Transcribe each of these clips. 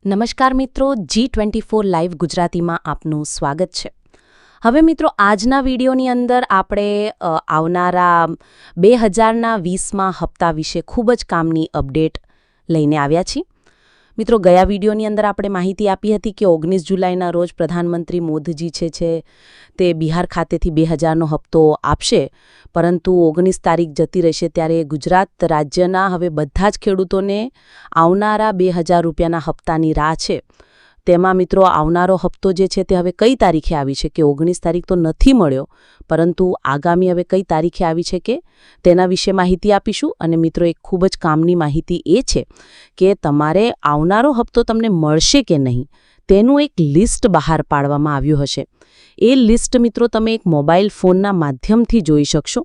નમસ્કાર મિત્રો, G24 live ગુજરાતીમાં આપનું સ્વાગત છે. હવે મિત્રો, આજના વિડીયોની અંદર આપણે આવનારા 2020માં હપ્તા વિશે ખૂબ જ કામની અપડેટ લઈને આવ્યા છીએ. મિત્રો, ગયા વિડીયોની અંદર આપણે માહિતી આપી હતી કે 19 જુલાઈના રોજ પ્રધાનમંત્રી મોદીજી છે તે બિહાર ખાતેથી 2000નો હપ્તો આપશે, પરંતુ 19 તારીખ જતી રહેશે ત્યારે ગુજરાત રાજ્યના હવે બધા જ ખેડૂતોને આવનારા 2000 રૂપિયાના હપ્તાની રાહ છે. તેમાં મિત્રો આવનારો હપ્તો જે છે તે હવે કઈ તારીખે આવી છે કે 19 તારીખ તો નથી મળ્યો, પરંતુ આગામી હવે કઈ તારીખે આવી છે કે તેના વિશે માહિતી આપીશું. અને મિત્રો, એક ખૂબ જ કામની માહિતી એ છે કે તમારે આવનારો હપ્તો તમને મળશે કે નહીં તેનું એક લિસ્ટ બહાર પાડવામાં આવ્યું હશે. એ લિસ્ટ મિત્રો તમે એક મોબાઈલ ફોનના માધ્યમથી જોઈ શકશો.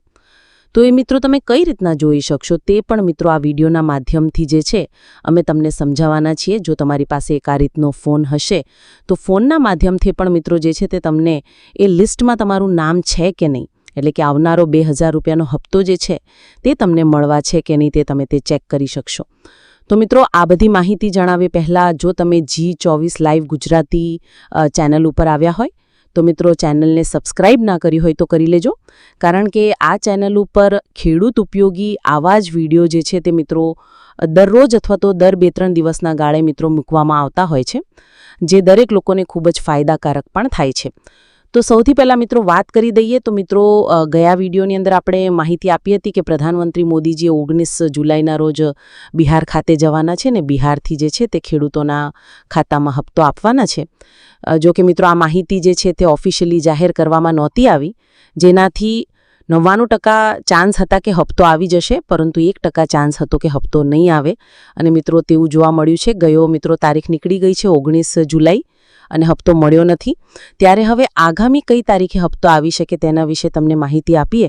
તો એ મિત્રો તમે કઈ રીતના જોઈ શકશો તે પણ મિત્રો આ વિડીયોના માધ્યમથી જે છે અમે તમને સમજાવવાના છીએ. જો તમારી પાસે એક આ રીતનો ફોન હશે તો ફોનના માધ્યમથી પણ મિત્રો જે છે તે તમને એ લિસ્ટમાં તમારું નામ છે કે નહીં, એટલે કે આવનારો 2000 રૂપિયાનો હપ્તો જે છે તે તમને મળવા છે કે નહીં તે તમે તે ચેક કરી શકશો. તો મિત્રો, આ બધી માહિતી જણાવે પહેલાં જો તમે G24 લાઈવ ગુજરાતી ચેનલ ઉપર આવ્યા હોય તો મિત્રો ચેનલને સબસ્ક્રાઇબ ના કરી હોય તો કરી લેજો, કારણ કે આ ચેનલ ઉપર ખેડૂત ઉપયોગી આવા જ વિડીયો જે છે તે મિત્રો દરરોજ અથવા તો દર 2-3 દિવસના ગાળે મિત્રો મૂકવામાં આવતા હોય છે, જે દરેક લોકોને ખૂબ જ ફાયદાકારક પણ થાય છે. તો સૌથી પહેલાં મિત્રો વાત કરી દઈએ તો મિત્રો ગયા વિડીયોની અંદર આપણે માહિતી આપી હતી કે પ્રધાનમંત્રી મોદીજી 19 જુલાઈના રોજ બિહાર ખાતે જવાના છે ને બિહારથી જે છે તે ખેડૂતોના ખાતામાં હપ્તો આપવાના છે. જો કે મિત્રો આ માહિતી જે છે તે ઓફિશિયલી જાહેર કરવામાં નહોતી આવી, જેનાથી 99% ચાન્સ હતા કે હપ્તો આવી જશે, પરંતુ 1% ચાન્સ હતો કે હપ્તો નહીં આવે. અને મિત્રો તેવું જોવા મળ્યું છે. ગયો મિત્રો તારીખ નીકળી ગઈ છે 19 જુલાઈ અને હપ્તો મળ્યો નથી. ત્યારે હવે આગામી કઈ તારીખે હપ્તો આવી શકે તેના વિશે તમને માહિતી આપીએ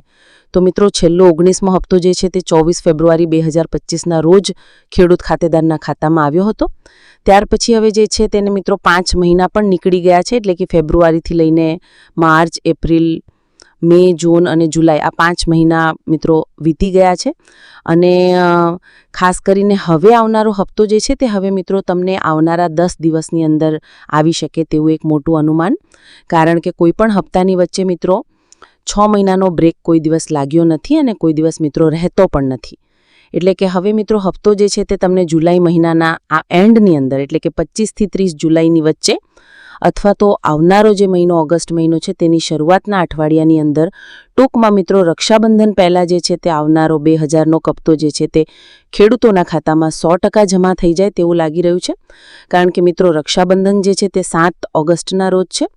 તો મિત્રો છેલ્લો 19મો હપ્તો જે છે તે 24 ફેબ્રુઆરી 2025ના રોજ ખેડૂત ખાતેદારના ખાતામાં આવ્યો હતો. ત્યાર પછી હવે જે છે તેને મિત્રો 5 મહિના પણ નીકળી ગયા છે, એટલે કે ફેબ્રુઆરીથી લઈને માર્ચ, એપ્રિલ, મે, જૂન અને જુલાઈ આ 5 મહિના મિત્રો વીતી ગયા છે. અને ખાસ કરીને હવે આવનારો હપ્તો જે છે તે હવે મિત્રો તમને આવનારા 10 દિવસની અંદર આવી શકે તેવું એક મોટું અનુમાન, કારણ કે કોઈ પણ હપ્તાની વચ્ચે મિત્રો 6 મહિનાનો બ્રેક કોઈ દિવસ લાગ્યો નથી અને કોઈ દિવસ મિત્રો રહેતો પણ નથી. એટલે કે હવે મિત્રો હપ્તો જે છે તે તમને જુલાઈ મહિનાના આ એન્ડની અંદર, એટલે કે 25 થી 30 જુલાઈની વચ્ચે અથવા તો આવનારો જે મહિનો ઓગસ્ટ મહિનો છે તેની શરૂઆતના અઠવાડિયાની અંદર ટૂંકમાં મિત્રો રક્ષાબંધન પહેલાં જે છે તે આવનારો 2000નો હપ્તો જે છે તે ખેડૂતોના ખાતામાં 100% જમા થઈ જાય તેવું લાગી રહ્યું છે. કારણ કે મિત્રો રક્ષાબંધન જે છે તે 7 ઓગસ્ટના રોજ છે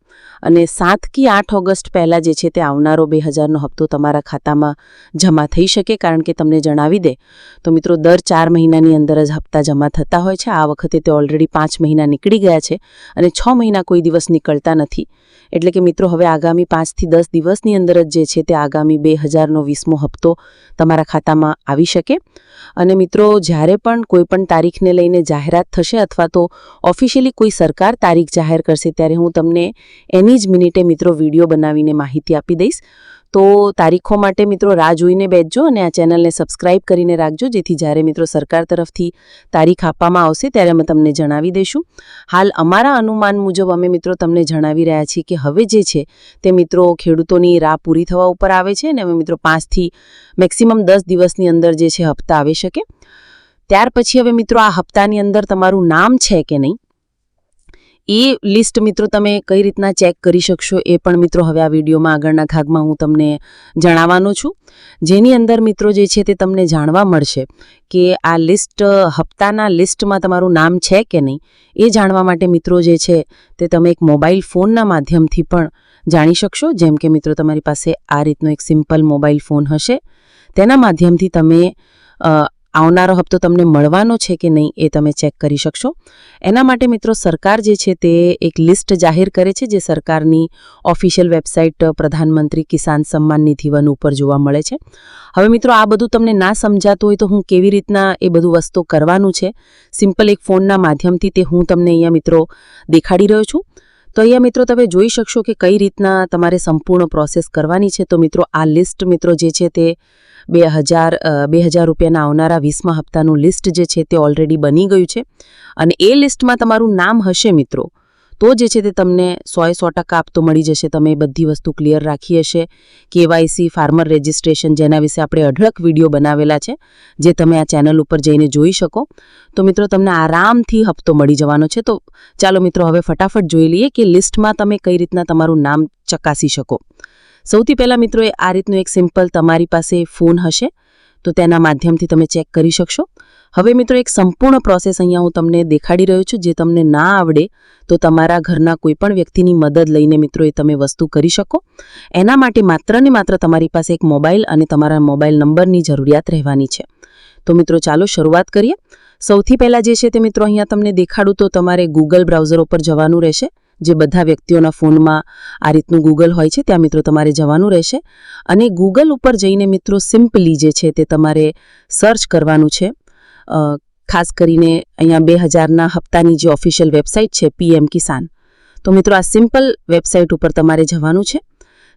અને 7 કે 8 ઓગસ્ટ પહેલાં જે છે તે આવનારો 2000નો હપ્તો તમારા ખાતામાં જમા થઈ શકે. કારણ કે તમને જણાવી દે તો મિત્રો દર 4 મહિનાની અંદર જ હપ્તા જમા થતા હોય છે. આ વખતે તે ઓલરેડી 5 મહિના નીકળી ગયા છે અને 6 મહિના કોઈ દિવસ નીકળતા નથી. એટલે કે મિત્રો હવે આગામી 5 થી 10 દિવસની અંદર જ જે છે તે આગામી 2020મો હપ્તો તમારા ખાતામાં આવી શકે. અને મિત્રો જ્યારે પણ કોઈ પણ તારીખને લઈને જાહેરાત થશે અથવા તો ઓફિશિયલી કોઈ સરકાર તારીખ જાહેર કરશે ત્યારે હું તમને એની જ મિનિટે મિત્રો વિડીયો બનાવીને માહિતી આપી દઈશ. તો તારીખો માટે મિત્રો રાહ જોઈને બેસજો અને આ ચેનલને સબસ્ક્રાઇબ કરીને રાખજો, જેથી જ્યારે મિત્રો સરકાર તરફથી તારીખ આપવામાં આવશે ત્યારે અમે તમને જણાવી દઈશું. હાલ અમારા અનુમાન મુજબ અમે મિત્રો તમને જણાવી રહ્યા છીએ કે હવે જે છે તે મિત્રો ખેડૂતોની રાહ પૂરી થવા ઉપર આવે છે અને અમે મિત્રો 5 થી મેક્સિમમ 10 દિવસની અંદર જે છે હપ્તા આવી શકે. ત્યાર પછી હવે મિત્રો આ હપ્તાની અંદર તમારું નામ છે કે નહીં એ લિસ્ટ મિત્રો તમે કઈ રીતના ચેક કરી શકશો એ પણ મિત્રો હવે આ વિડીયોમાં આગળના ભાગમાં હું તમને જણાવવાનો છું, જેની અંદર મિત્રો જે છે તે તમને જાણવા મળશે કે આ લિસ્ટ હપ્તાના લિસ્ટમાં તમારું નામ છે કે નહીં એ જાણવા માટે મિત્રો જે છે તે તમે એક મોબાઈલ ફોનના માધ્યમથી પણ જાણી શકશો. જેમ કે મિત્રો તમારી પાસે આ રીતનો એક સિમ્પલ મોબાઈલ ફોન હશે, તેના માધ્યમથી તમે આવનારો હપ્તો તમને મળવાનો છે કે નહીં એ તમે ચેક કરી શકશો. એના માટે મિત્રો સરકાર જે છે તે એક લિસ્ટ જાહેર કરે છે, જે સરકારની ઓફિશિયલ વેબસાઇટ પ્રધાનમંત્રી કિસાન સન્માન નિધિ વન ઉપર જોવા મળે છે. હવે મિત્રો આ બધું તમને ના સમજાતું હોય તો હું કેવી રીતના એ બધું વસ્તુ કરવાનું છે સિમ્પલ એક ફોનના માધ્યમથી તે હું તમને અહીંયા મિત્રો દેખાડી રહ્યો છું. તો અહીંયા મિત્રો તમે જોઈ શકશો કે કઈ રીતના તમારે સંપૂર્ણ પ્રોસેસ કરવાની છે. તો મિત્રો આ લિસ્ટ મિત્રો જે છે તે 2000 રૂપિયાના આવનારા 20મા હપ્તાનું લિસ્ટ જે છે તે ઓલરેડી બની ગયું છે અને એ લિસ્ટમાં તમારું નામ હશે મિત્રો તો જે છે તે તમને 100% આપતો મળી જશે. તમે બધી વસ્તુ ક્લિયર રાખી હશે. KYC ફાર્મર રજિસ્ટ્રેશન જેના વિશે આપણે અઢળક વિડીયો બનાવેલા છે જે તમે આ ચેનલ ઉપર જઈને જોઈ શકો. તો મિત્રો તમને આરામથી હપ્તો મળી જવાનો છે. તો ચાલો મિત્રો હવે ફટાફટ જોઈ લઈએ કે લિસ્ટમાં તમે કઈ રીતના તમારું નામ ચકાસી શકો. સૌથી પહેલાં મિત્રો આ રીતનું એક સિમ્પલ તમારી પાસે ફોન હશે તો તેના માધ્યમથી તમે ચેક કરી શકશો. હવે મિત્રો એક સંપૂર્ણ પ્રોસેસ અહીંયા હું તમને દેખાડી રહ્યો છું. જે તમને ના આવડે તો તમારા ઘરના કોઈપણ વ્યક્તિની મદદ લઈને મિત્રો એ તમે વસ્તુ કરી શકો. એના માટે માત્ર ને માત્ર તમારી પાસે એક મોબાઈલ અને તમારા મોબાઈલ નંબરની જરૂરિયાત રહેવાની છે. તો મિત્રો ચાલો શરૂઆત કરીએ. સૌથી પહેલાં જે છે તે મિત્રો અહીંયા તમને દેખાડું તો તમારે ગૂગલ બ્રાઉઝર ઉપર જવાનું રહેશે. જે બધા વ્યક્તિઓના ફોનમાં આ રીતનું ગૂગલ હોય છે ત્યાં મિત્રો તમારે જવાનું રહેશે અને ગૂગલ ઉપર જઈને મિત્રો સિમ્પલી જે છે તે તમારે સર્ચ કરવાનું છે. ખાસ કરીને અહીંયા 2000ના હપ્તાની જે ઓફિશિયલ વેબસાઇટ છે PM કિસાન. તો મિત્રો આ સિમ્પલ વેબસાઇટ ઉપર તમારે જવાનું છે.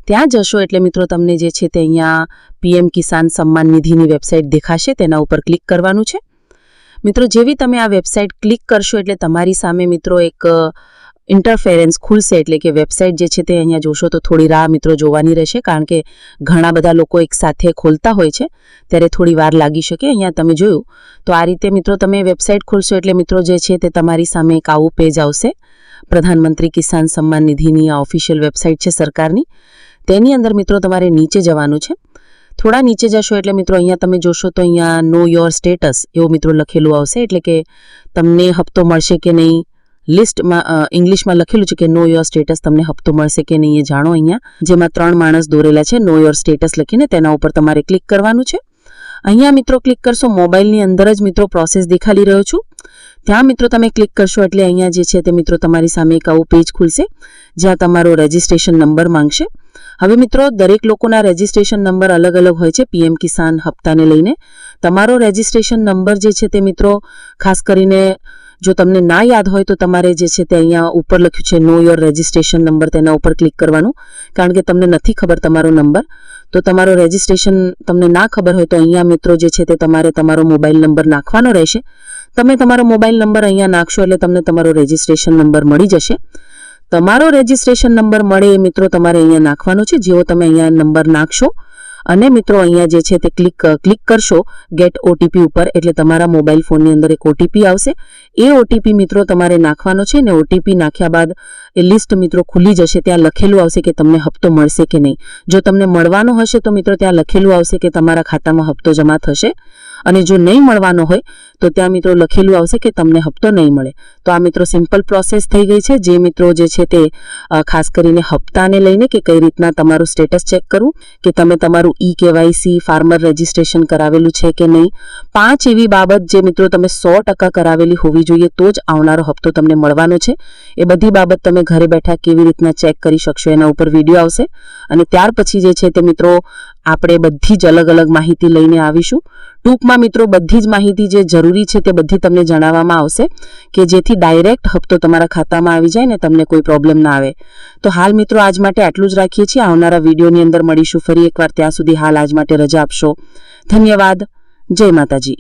ત્યાં જશો એટલે મિત્રો તમને જે છે તે અહીંયા PM કિસાન સન્માન નિધિની વેબસાઇટ દેખાશે. તેના ઉપર ક્લિક કરવાનું છે. મિત્રો જેવી તમે આ વેબસાઇટ ક્લિક કરશો એટલે તમારી સામે મિત્રો એક ઇન્ટરફેરન્સ ખુલશે. એટલે કે વેબસાઇટ જે છે તે અહીંયા જોશો તો થોડી રાહ મિત્રો જોવાની રહેશે કારણ કે ઘણા બધા લોકો એક સાથે ખોલતા હોય છે ત્યારે થોડી વાર લાગી શકે. અહીંયા તમે જોયું તો આ રીતે મિત્રો તમે વેબસાઇટ ખોલશો એટલે મિત્રો જે છે તે તમારી સામે એક આવું પેજ આવશે. પ્રધાનમંત્રી કિસાન સન્માન નિધિની આ ઓફિશિયલ વેબસાઇટ છે સરકારની. તેની અંદર મિત્રો તમારે નીચે જવાનું છે. થોડા નીચે જશો એટલે મિત્રો અહીંયા તમે જોશો તો અહીંયા નો યોર સ્ટેટસ એવું મિત્રો લખેલું આવશે. એટલે કે તમને હપ્તો મળશે કે નહીં. લિસ્ટમાં ઇંગ્લિશમાં લખેલું છે કે નો યોર સ્ટેટસ, તમને હપ્તો મળશે કે નહીં એ જાણો. અહીંયા જેમાં 3 માણસ દોરેલા છે નો યોર સ્ટેટસ લખીને તેના ઉપર તમારે ક્લિક કરવાનું છે. અહીંયા મિત્રો ક્લિક કરશો મોબાઈલની અંદર જ મિત્રો પ્રોસેસ દેખાડી રહ્યો છું ત્યાં મિત્રો તમે ક્લિક કરશો એટલે અહીંયા જે છે તે મિત્રો તમારી સામે એક આવું પેજ ખુલશે જ્યાં તમારો રજિસ્ટ્રેશન નંબર માંગશે. હવે મિત્રો દરેક લોકોના રજિસ્ટ્રેશન નંબર અલગ અલગ હોય છે. PM કિસાન હપ્તાને લઈને તમારો રજિસ્ટ્રેશન નંબર જે છે તે મિત્રો ખાસ કરીને જો તમને ના યાદ હોય તો તમારે જે છે તે અહીંયા ઉપર લખ્યું છે નો યોર રજિસ્ટ્રેશન નંબર તેના ઉપર ક્લિક કરવાનું કારણ કે તમને નથી ખબર તમારો નંબર. તો તમારો રજિસ્ટ્રેશન તમને ના ખબર હોય તો અહીંયા મિત્રો જે છે તે તમારે તમારો મોબાઈલ નંબર નાખવાનો રહેશે. તમે તમારો મોબાઈલ નંબર અહીંયા નાખશો એટલે તમને તમારો રજિસ્ટ્રેશન નંબર મળી જશે. તમારો રજિસ્ટ્રેશન નંબર મળે એ મિત્રો તમારે અહીંયા નાખવાનો છે. જેવો તમે અહીંયા નંબર નાખશો અને મિત્રો અહીંયા જે છે તે ક્લિક કરશો ગેટ OTP ઉપર એટલે તમારા મોબાઈલ ફોનની અંદર એક OTP આવશે. એ OTP મિત્રો તમારે નાખવાનો છે ને OTP નાખ્યા બાદ એ લિસ્ટ મિત્રો ખુલી જશે. ત્યાં લખેલું આવશે કે તમને હપ્તો મળશે કે નહીં. જો તમને મળવાનો હશે તો મિત્રો ત્યાં લખેલું આવશે કે તમારા ખાતામાં હપ્તો જમા થશે અને જો નહીં મળવાનો હોય તો ત્યાં મિત્રો લખેલું આવશે કે તમને હપ્તો નહીં મળે. તો આ મિત્રો સિમ્પલ પ્રોસેસ થઈ ગઈ છે. જે મિત્રો જે છે તે ખાસ કરીને હપ્તાને લઈને કે કઈ રીતના તમારું સ્ટેટસ ચેક કરવું કે તમે તમારું KYC ફાર્મર રજિસ્ટ્રેશન કરાવેલું છે કે નહીં. 5 એવી બાબત જે મિત્રો તમે 100% કરાવેલી હોવી જોઈએ તો જ આવનારો હપ્તો તમને મળવાનો છે. એ બધી બાબત તમે ઘરે બેઠા કેવી રીતના ચેક કરી શકશો એના ઉપર વિડીયો આવશે અને ત્યાર પછી જે છે તે મિત્રો આપણે બધી જ અલગ અલગ માહિતી લઈને આવીશું. ટૂંકમાં મિત્રો બધી જ માહિતી જે જરૂરી છે તે બધી તમને જણાવવામાં આવશે કે જેથી ડાયરેક્ટ હપ્તો તમારા ખાતામાં આવી જાય ને તમને કોઈ પ્રોબ્લેમ ના આવે. તો હાલ મિત્રો આજ માટે આટલું જ રાખીએ છીએ. આવનારા વિડીયોની અંદર મળીશું ફરી એકવાર. ત્યાં સુધી હાલ આજ માટે રજા આપશો. ધન્યવાદ. જય માતાજી.